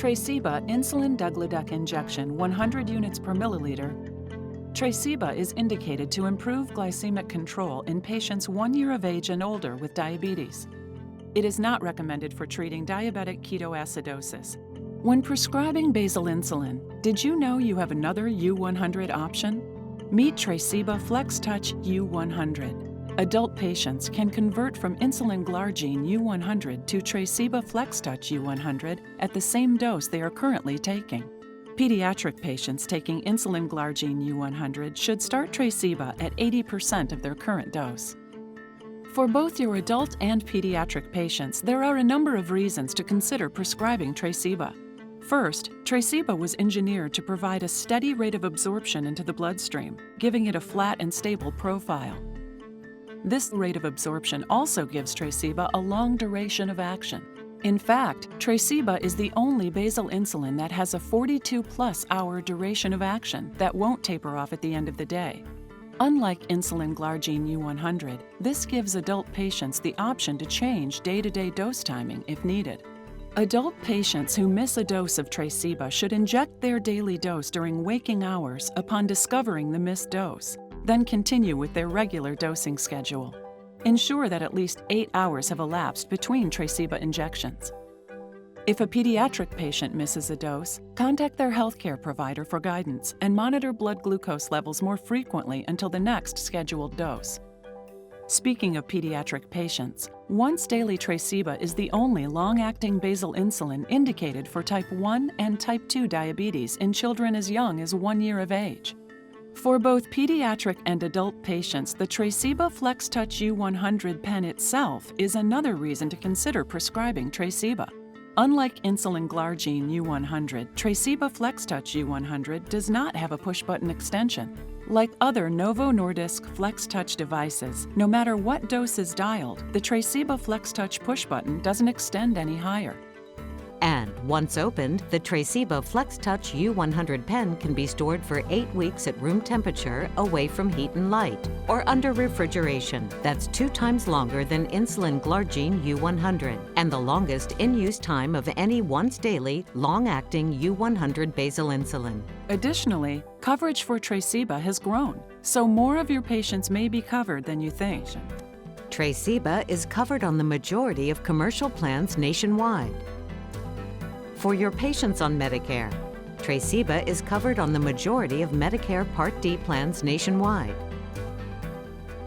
Tresiba Insulin degludec Injection 100 units per milliliter. Tresiba is indicated to improve glycemic control in patients 1 year of age and older with diabetes. It is not recommended for treating diabetic ketoacidosis. When prescribing basal insulin, did you know you have another U-100 option? Meet Tresiba FlexTouch U-100. Adult patients can convert from Insulin Glargine U-100 to Tresiba FlexTouch U-100 at the same dose they are currently taking. Pediatric patients taking Insulin Glargine U-100 should start Tresiba at 80% of their current dose. For both your adult and pediatric patients, there are a number of reasons to consider prescribing Tresiba. First, Tresiba was engineered to provide a steady rate of absorption into the bloodstream, giving it a flat and stable profile. This rate of absorption also gives Tresiba a long duration of action. In fact, Tresiba is the only basal insulin that has a 42+ hour duration of action that won't taper off at the end of the day. Unlike Insulin Glargine U-100, this gives adult patients the option to change day-to-day dose timing if needed. Adult patients who miss a dose of Tresiba should inject their daily dose during waking hours upon discovering the missed dose, then continue with their regular dosing schedule. Ensure that at least 8 hours have elapsed between Tresiba injections. If a pediatric patient misses a dose, contact their healthcare provider for guidance and monitor blood glucose levels more frequently until the next scheduled dose. Speaking of pediatric patients, once-daily Tresiba is the only long-acting basal insulin indicated for type 1 and type 2 diabetes in children as young as 1 year of age. For both pediatric and adult patients, the Tresiba FlexTouch U-100 pen itself is another reason to consider prescribing Tresiba. Unlike Insulin Glargine U-100, Tresiba FlexTouch U-100 does not have a push-button extension. Like other Novo Nordisk FlexTouch devices, no matter what dose is dialed, the Tresiba FlexTouch push-button doesn't extend any higher. And once opened, the Tresiba FlexTouch U-100 pen can be stored for 8 weeks at room temperature away from heat and light, or under refrigeration. That's 2 times longer than Insulin Glargine U-100, and the longest in-use time of any once-daily, long-acting U-100 basal insulin. Additionally, coverage for Tresiba has grown, so more of your patients may be covered than you think. Tresiba is covered on the majority of commercial plans nationwide. For your patients on Medicare, Tresiba is covered on the majority of Medicare Part D plans nationwide.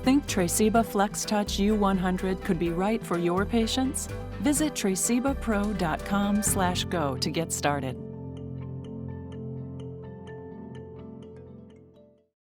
Think Tresiba FlexTouch U-100 could be right for your patients? Visit tresibapro.com/go to get started.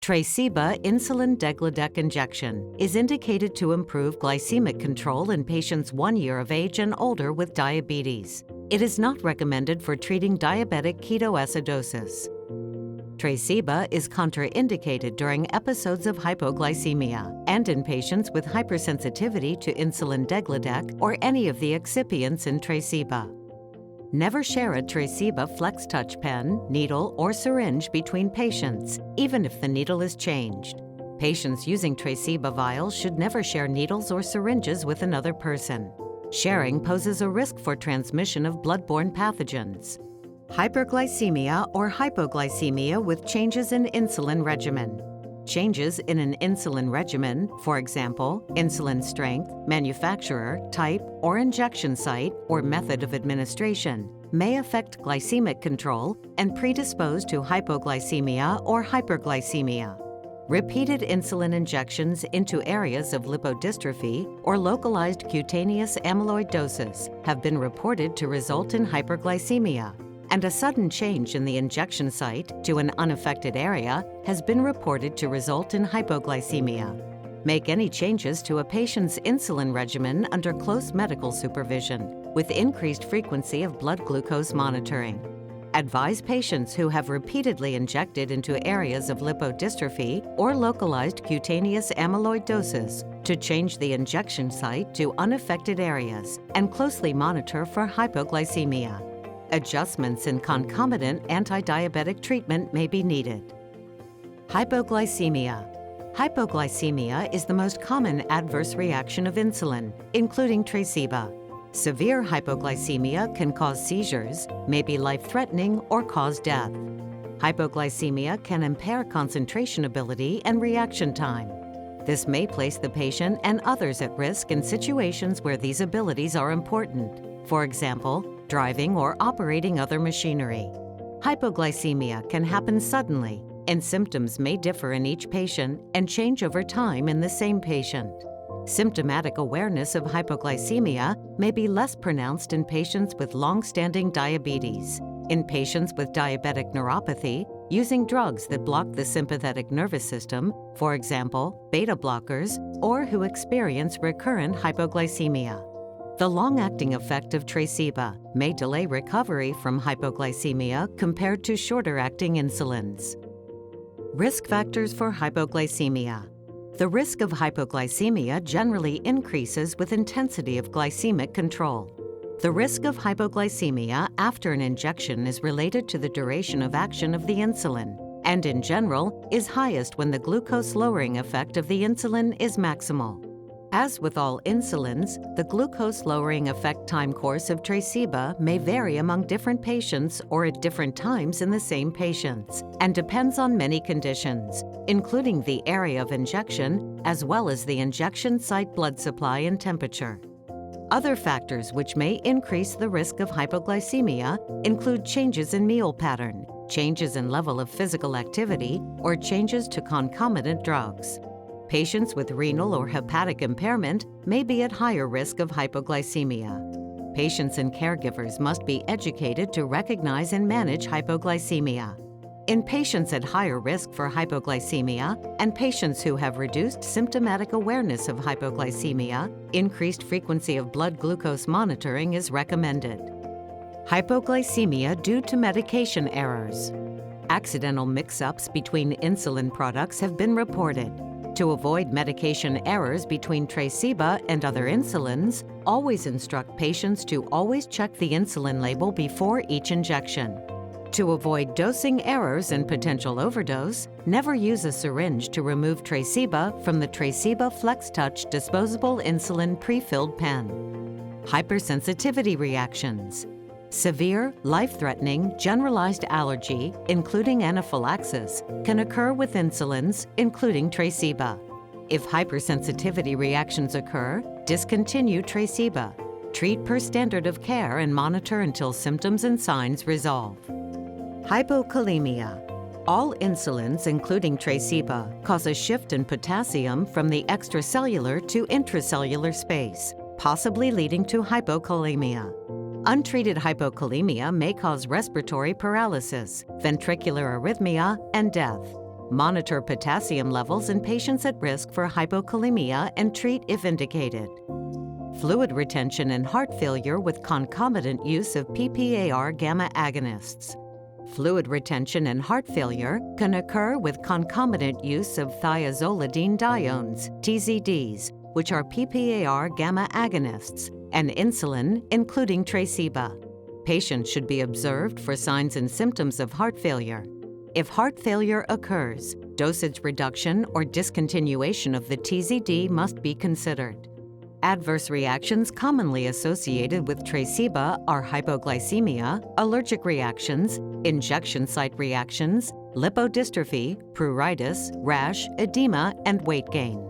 Tresiba Insulin degludec Injection is indicated to improve glycemic control in patients 1 year of age and older with diabetes. It is not recommended for treating diabetic ketoacidosis. Tresiba is contraindicated during episodes of hypoglycemia and in patients with hypersensitivity to insulin degludec or any of the excipients in Tresiba. Never share a Tresiba FlexTouch pen, needle, or syringe between patients, even if the needle is changed. Patients using Tresiba vials should never share needles or syringes with another person. Sharing poses a risk for transmission of blood-borne pathogens. Hyperglycemia or hypoglycemia with changes in insulin regimen. Changes in an insulin regimen, for example, insulin strength, manufacturer, type, or injection site, or method of administration, may affect glycemic control and predispose to hypoglycemia or hyperglycemia. Repeated insulin injections into areas of lipodystrophy or localized cutaneous amyloidosis have been reported to result in hyperglycemia, and a sudden change in the injection site to an unaffected area has been reported to result in hypoglycemia. Make any changes to a patient's insulin regimen under close medical supervision, with increased frequency of blood glucose monitoring. Advise patients who have repeatedly injected into areas of lipodystrophy or localized cutaneous amyloidosis to change the injection site to unaffected areas and closely monitor for hypoglycemia. Adjustments in concomitant anti-diabetic treatment may be needed. Hypoglycemia. Hypoglycemia is the most common adverse reaction of insulin, including Tresiba. Severe hypoglycemia can cause seizures, may be life-threatening, or cause death. Hypoglycemia can impair concentration ability and reaction time. This may place the patient and others at risk in situations where these abilities are important. For example, driving or operating other machinery. Hypoglycemia can happen suddenly, and symptoms may differ in each patient and change over time in the same patient. Symptomatic awareness of hypoglycemia may be less pronounced in patients with long-standing diabetes. In patients with diabetic neuropathy, using drugs that block the sympathetic nervous system, for example, beta blockers, or who experience recurrent hypoglycemia. The long-acting effect of Tresiba may delay recovery from hypoglycemia compared to shorter-acting insulins. Risk factors for hypoglycemia. The risk of hypoglycemia generally increases with intensity of glycemic control. The risk of hypoglycemia after an injection is related to the duration of action of the insulin, and in general is highest when the glucose-lowering effect of the insulin is maximal. As with all insulins, the glucose-lowering effect time course of Tresiba may vary among different patients or at different times in the same patients, and depends on many conditions, including the area of injection, as well as the injection site blood supply and temperature. Other factors which may increase the risk of hypoglycemia include changes in meal pattern, changes in level of physical activity, or changes to concomitant drugs. Patients with renal or hepatic impairment may be at higher risk of hypoglycemia. Patients and caregivers must be educated to recognize and manage hypoglycemia. In patients at higher risk for hypoglycemia and patients who have reduced symptomatic awareness of hypoglycemia, increased frequency of blood glucose monitoring is recommended. Hypoglycemia due to medication errors. Accidental mix-ups between insulin products have been reported. To avoid medication errors between Tresiba and other insulins, always instruct patients to always check the insulin label before each injection. To avoid dosing errors and potential overdose, never use a syringe to remove Tresiba from the Tresiba FlexTouch disposable insulin pre-filled pen. Hypersensitivity reactions. Severe, life-threatening, generalized allergy, including anaphylaxis, can occur with insulins, including Tresiba. If hypersensitivity reactions occur, discontinue Tresiba. Treat per standard of care and monitor until symptoms and signs resolve. Hypokalemia. All insulins, including Tresiba, cause a shift in potassium from the extracellular to intracellular space, possibly leading to hypokalemia. Untreated hypokalemia may cause respiratory paralysis, ventricular arrhythmia, and death. Monitor potassium levels in patients at risk for hypokalemia and treat if indicated. Fluid retention and heart failure with concomitant use of PPAR gamma agonists. Fluid retention and heart failure can occur with concomitant use of thiazolidine diones, TZDs, which are PPAR gamma agonists, and insulin, including Tresiba. Patients should be observed for signs and symptoms of heart failure. If heart failure occurs, dosage reduction or discontinuation of the TZD must be considered. Adverse reactions commonly associated with Tresiba are hypoglycemia, allergic reactions, injection site reactions, lipodystrophy, pruritus, rash, edema, and weight gain.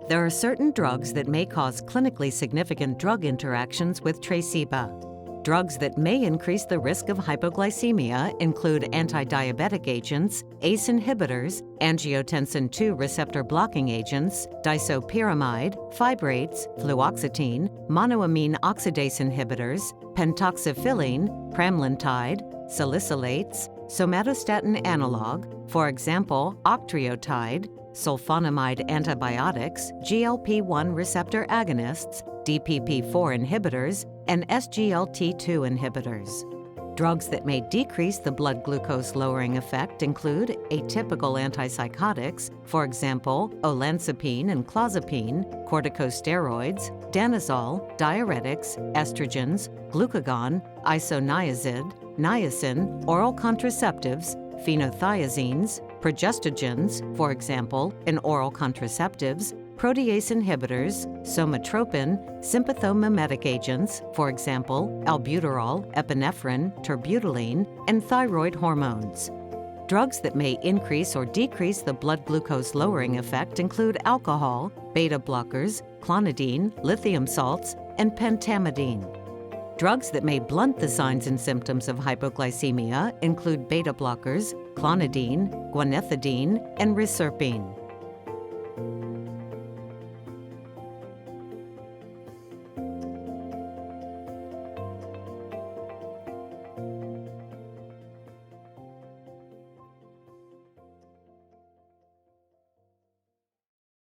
There are certain drugs that may cause clinically significant drug interactions with Tresiba. Drugs that may increase the risk of hypoglycemia include anti-diabetic agents, ACE inhibitors, angiotensin II receptor blocking agents, disopyramide, fibrates, fluoxetine, monoamine oxidase inhibitors, pentoxifylline, pramlintide, salicylates, somatostatin analog, for example, octreotide, sulfonamide antibiotics, GLP-1 receptor agonists, DPP-4 inhibitors, and SGLT2 inhibitors. Drugs that may decrease the blood glucose lowering effect include atypical antipsychotics, for example, olanzapine and clozapine, corticosteroids, danazol, diuretics, estrogens, glucagon, isoniazid, niacin, oral contraceptives, phenothiazines, progestogens, for example, in oral contraceptives, protease inhibitors, somatropin, sympathomimetic agents, for example, albuterol, epinephrine, terbutaline, and thyroid hormones. Drugs that may increase or decrease the blood glucose lowering effect include alcohol, beta blockers, clonidine, lithium salts, and pentamidine. Drugs that may blunt the signs and symptoms of hypoglycemia include beta blockers, clonidine, guanethidine, and reserpine.